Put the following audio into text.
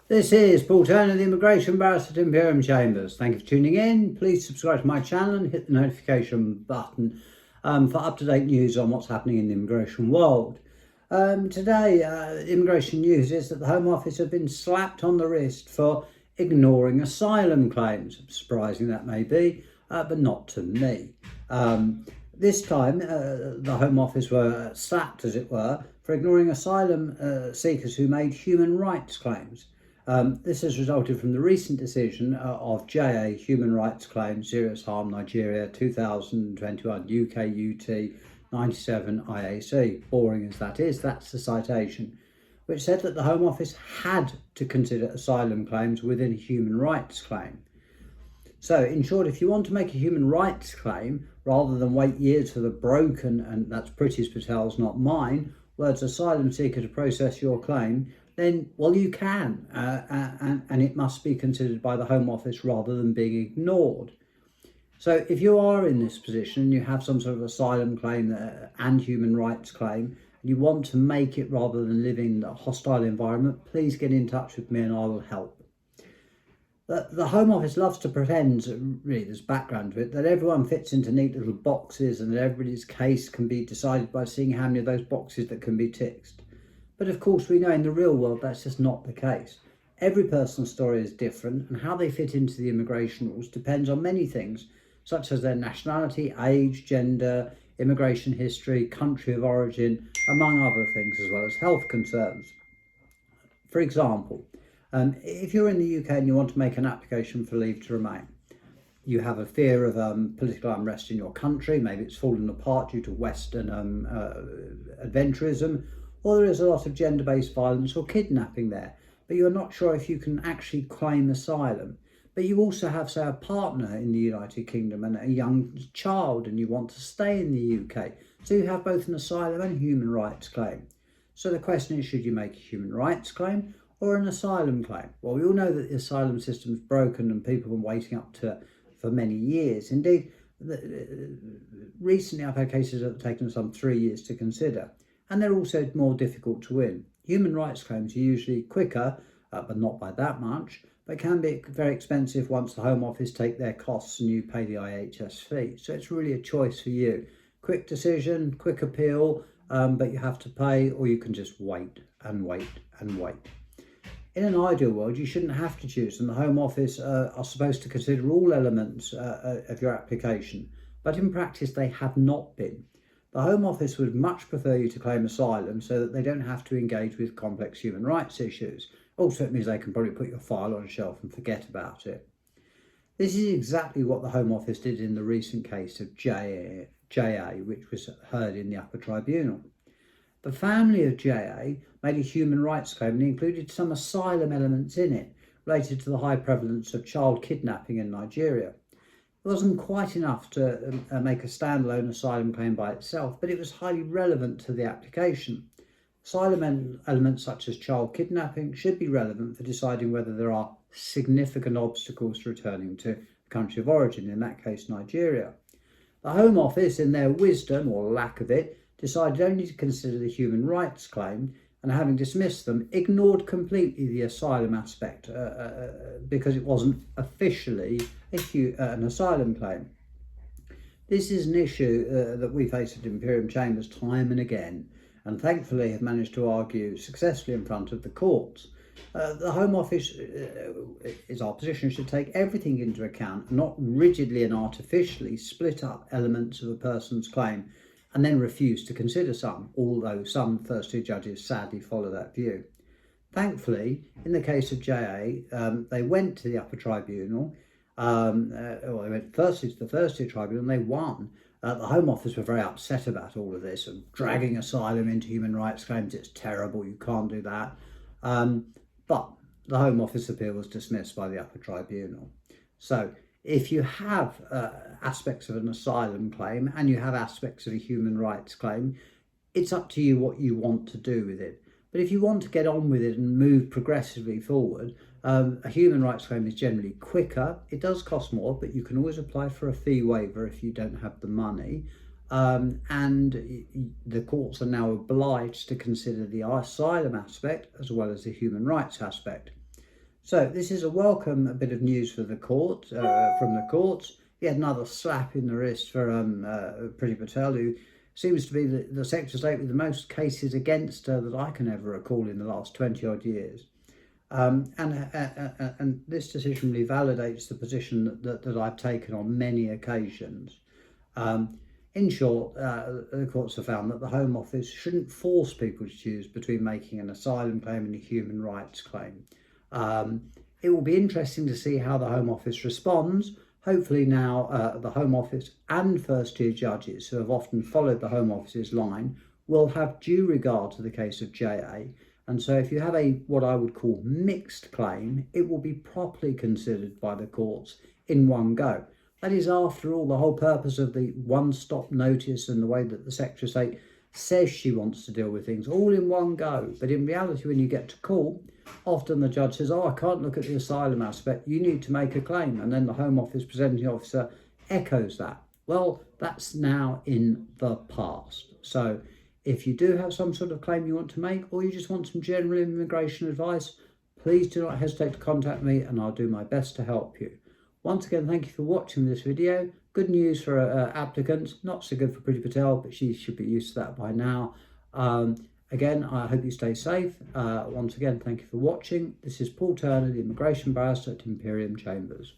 This is Paul Turner, the Immigration Barrister at Imperium Chambers. Thank you for tuning in. Please subscribe to my channel and hit the notification button for up-to-date news on what's happening in the immigration world. Today, immigration news is that the Home Office have been slapped on the wrist for ignoring asylum claims. Surprising that may be, but not to me. This time, the Home Office were slapped, as it were, for ignoring asylum seekers who made human rights claims. This has resulted from the recent decision of JA Human Rights Claims Serious Harm Nigeria 2021 UKUT 97 IAC. Boring as that is, that's the citation, which said that the Home Office had to consider asylum claims within a human rights claim. So, in short, if you want to make a human rights claim, rather than wait years for the broken, and that's Priti's, Patel's, not mine, words asylum seeker to process your claim, then, well, you can, and it must be considered by the Home Office rather than being ignored. So if you are in this position and you have some sort of asylum claim and human rights claim, and you want to make it rather than live in a hostile environment, please get in touch with me and I will help. The Home Office loves to pretend, really there's background to it, that everyone fits into neat little boxes and that everybody's case can be decided by seeing how many of those boxes that can be ticked. But of course we know in the real world that's just not the case. Every person's story is different, and how they fit into the immigration rules depends on many things, such as their nationality, age, gender, immigration history, country of origin, among other things, as well as health concerns. For example, if you're in the UK and you want to make an application for leave to remain, you have a fear of political unrest in your country, maybe it's fallen apart due to Western adventurism, or there is a lot of gender-based violence or kidnapping there, but you're not sure if you can actually claim asylum. But you also have, say, a partner in the United Kingdom and a young child, and you want to stay in the UK. So you have both an asylum and human rights claim. So the question is, should you make a human rights claim or an asylum claim? Well, we all know that the asylum system is broken and people have been waiting for many years. Indeed, recently I've had cases that have taken some 3 years to consider. And they're also more difficult to win. Human rights claims are usually quicker, but not by that much, but can be very expensive once the Home Office take their costs and you pay the IHS fee. So it's really a choice for you. Quick decision, quick appeal, but you have to pay, or you can just wait and wait and wait. In an ideal world, you shouldn't have to choose, and the Home Office are supposed to consider all elements of your application, but in practice they have not been. The Home Office would much prefer you to claim asylum so that they don't have to engage with complex human rights issues. Also, it means they can probably put your file on a shelf and forget about it. This is exactly what the Home Office did in the recent case of JA, which was heard in the upper tribunal. The family of JA made a human rights claim and included some asylum elements in it related to the high prevalence of child kidnapping in Nigeria. It wasn't quite enough to make a standalone asylum claim by itself, but it was highly relevant to the application. Asylum elements such as child kidnapping should be relevant for deciding whether there are significant obstacles to returning to the country of origin, in that case Nigeria. The Home Office, in their wisdom or lack of it, decided only to consider the human rights claim, and having dismissed them, ignored completely the asylum aspect because it wasn't officially an asylum claim. This is an issue that we face at Imperium Chambers time and again, and thankfully have managed to argue successfully in front of the courts. The Home Office, is our position, should take everything into account, not rigidly and artificially split up elements of a person's claim and then refuse to consider some, although some first two judges sadly follow that view. Thankfully, in the case of JA, they went to the upper tribunal, they went firstly to the first two tribunal and they won. The Home Office were very upset about all of this and dragging asylum into human rights claims. It's terrible, you can't do that. But the Home Office appeal was dismissed by the upper tribunal. So if you have aspects of an asylum claim and you have aspects of a human rights claim, it's up to you what you want to do with it. But if you want to get on with it and move progressively forward, a human rights claim is generally quicker. It does cost more, but you can always apply for a fee waiver if you don't have the money. And the courts are now obliged to consider the asylum aspect as well as the human rights aspect. So this is a welcome bit of news for the court, from the courts. Yet another slap in the wrist for Priti Patel, who seems to be the Secretary of State with the most cases against her that I can ever recall in the last 20 odd years. And this decision really validates the position that I've taken on many occasions. In short, the courts have found that the Home Office shouldn't force people to choose between making an asylum claim and a human rights claim. It will be interesting to see how the Home Office responds. Hopefully now the Home Office and first-tier judges, who have often followed the Home Office's line, will have due regard to the case of JA. And so if you have what I would call mixed claim, it will be properly considered by the courts in one go. That is, after all, the whole purpose of the one-stop notice and the way that the Secretary of State says she wants to deal with things, all in one go. But in reality, when you get to court, often the judge says, I can't look at the asylum aspect, you need to make a claim. And then the Home Office presenting officer echoes that. Well, that's now in the past. So if you do have some sort of claim you want to make, or you just want some general immigration advice, please do not hesitate to contact me and I'll do my best to help you. Once again, thank you for watching this video. Good news for applicants, not so good for Priti Patel, but she should be used to that by now. Again, I hope you stay safe. Once again, thank you for watching. This is Paul Turner, the Immigration Barrister at Imperium Chambers.